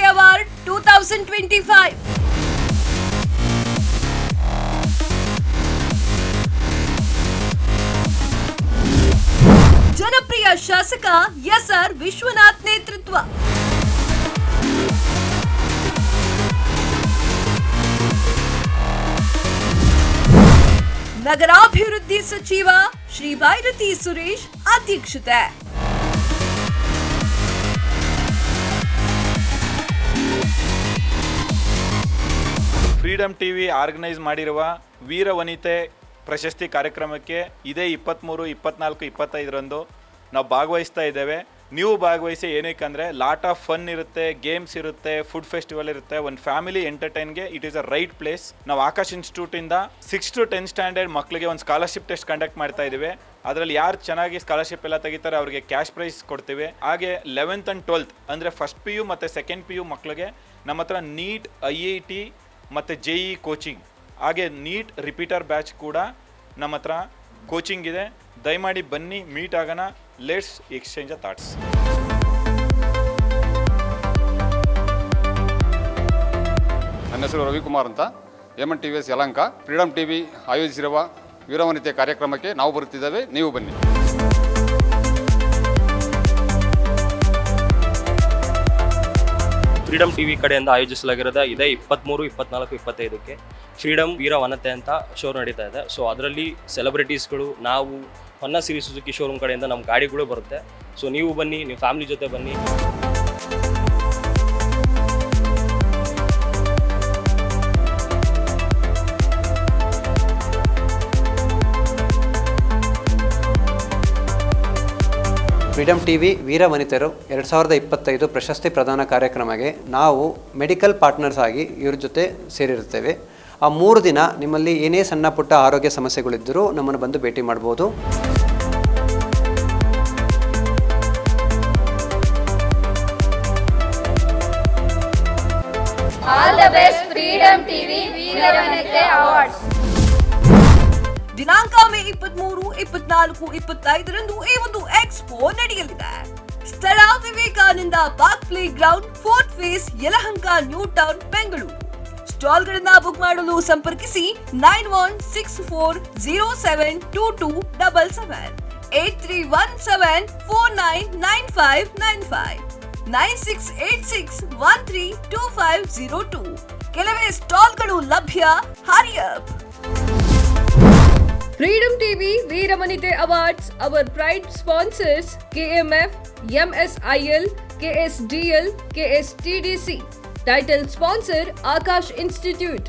Award 2025. ಜನಪ್ರಿಯ ಶಾಸಕ S R Vishwanath ನೇತೃತ್ವ. ನಗರಾಭಿವೃದ್ಧಿ ಸಚಿವ ಶ್ರೀ ಭೈರತಿ ಸುರೇಶ್ ಅಧ್ಯಕ್ಷತೆ. ಫ್ರೀಡಮ್ ಟಿವಿ ಆರ್ಗನೈಸ್ ಮಾಡಿರುವ ವೀರ ವನಿತೆ ಪ್ರಶಸ್ತಿ ಕಾರ್ಯಕ್ರಮಕ್ಕೆ ಇದೇ 23, 24, 25ರಂದು ನಾವು ಭಾಗವಹಿಸ್ತಾ ಇದ್ದೇವೆ. ನೀವು ಭಾಗವಹಿಸಿ. ಏನಕ್ಕೆ ಲಾಟ್ ಆಫ್ ಫನ್ ಇರುತ್ತೆ, ಗೇಮ್ಸ್ ಇರುತ್ತೆ, ಫುಡ್ ಫೆಸ್ಟಿವಲ್ ಇರುತ್ತೆ. ಒಂದು ಫ್ಯಾಮಿಲಿ ಎಂಟರ್ಟೈನ್ಗೆ it is a right place. ನಾವು ಆಕಾಶ್ ಇನ್ಸ್ಟಿಟ್ಯೂಟಿಂದ 6 to 10 ಸ್ಟ್ಯಾಂಡರ್ಡ್ ಮಕ್ಕಳಿಗೆ ಒಂದು ಸ್ಕಾಲರ್ಶಿಪ್ ಟೆಸ್ಟ್ ಕಂಡಕ್ಟ್ ಮಾಡ್ತಾ ಇದ್ದೀವಿ. ಅದರಲ್ಲಿ ಯಾರು ಚೆನ್ನಾಗಿ ಸ್ಕಾಲರ್ಶಿಪ್ ಎಲ್ಲ ತೆಗಿತಾರೆ ಅವರಿಗೆ ಕ್ಯಾಶ್ ಪ್ರೈಸ್ ಕೊಡ್ತೀವಿ. ಹಾಗೆ 11th and 12th ಅಂದರೆ ಫಸ್ಟ್ PU ಮತ್ತು ಸೆಕೆಂಡ್ PU ಮಕ್ಕಳಿಗೆ ನಮ್ಮ ಹತ್ರ ನೀಟ್, IIT ಮತ್ತು JEE ಕೋಚಿಂಗ್, ಹಾಗೆ ನೀಟ್ ರಿಪೀಟರ್ ಬ್ಯಾಚ್ ಕೂಡ ನಮ್ಮ ಹತ್ರ ಕೋಚಿಂಗ್ ಇದೆ. ದಯಮಾಡಿ ಬನ್ನಿ, ಮೀಟ್ ಆಗೋಣ. Let's exchange a thoughts. ನನ್ನ ಹೆಸರು ರವಿಕುಮಾರ್ ಅಂತ, MN TVS Yelahanka. Freedom TV ಆಯೋಜಿಸಿರುವ ವೀರವನಿತೆ ಕಾರ್ಯಕ್ರಮಕ್ಕೆ ನಾವು ಬರುತ್ತಿದ್ದೇವೆ, ನೀವು ಬನ್ನಿ. ಫ್ರೀಡಮ್ ಟಿವಿ ಕಡೆಯಿಂದ ಆಯೋಜಿಸಲಾಗಿರೋದ ಇದೇ 23, 24, 25ಕ್ಕೆ ಫ್ರೀಡಮ್ ವೀರ ವನತೆ ಅಂತ ಶೋ ನಡೀತಾ ಇದೆ. ಸೊ ಅದರಲ್ಲಿ ಸೆಲೆಬ್ರಿಟೀಸ್ಗಳು, ನಾವು ಹೊನ್ನ ಸಿರಿ ಸುಜುಕಿ ಶೋರೂಮ್ ಕಡೆಯಿಂದ ನಮ್ಮ ಗಾಡಿಗಳು ಬರುತ್ತೆ. ಸೊ ನೀವು ಬನ್ನಿ, ನೀವು ಫ್ಯಾಮಿಲಿ ಜೊತೆ ಬನ್ನಿ. ಫ್ರೀಡಮ್ ಟಿವಿ ವೀರ ವನಿತರು 2025 ಪ್ರಶಸ್ತಿ ಪ್ರದಾನ ಕಾರ್ಯಕ್ರಮಕ್ಕೆ ನಾವು ಮೆಡಿಕಲ್ ಪಾರ್ಟ್ನರ್ಸ್ ಆಗಿ ಇವ್ರ ಜೊತೆ ಸೇರಿರುತ್ತೇವೆ. ಆ 3 ದಿನ ನಿಮ್ಮಲ್ಲಿ ಏನೇ ಸಣ್ಣ ಪುಟ್ಟ ಆರೋಗ್ಯ ಸಮಸ್ಯೆಗಳಿದ್ದರೂ ನಮ್ಮನ್ನು ಬಂದು ಭೇಟಿ ಮಾಡ್ಬೋದು. All the best Freedom TV Veeravanithe awards. ದಿನಾಂಕ ಮೇ 23, 24, 25ರಂದು ಈ ಒಂದು ಎಕ್ಸ್ಪೋ ನಡೆಯಲಿದೆ. ಸ್ಥಳ Vivekananda park playground, 4th phase, Yelahanka, new town, Bengaluru. ಸ್ಟಾಲ್ಗಳನ್ನ ಬುಕ್ ಮಾಡಲು ಸಂಪರ್ಕಿಸಿ 9164072277, 8317499595, 9686132502. ಕೆಲವೇ ಸ್ಟಾಲ್ಗಳು ಲಭ್ಯ. Hurry up. Freedom TV Veeravanithe awards. Our pride sponsors KMF, MSIL, KSDL, KSTDC. Title sponsor Akash Institute.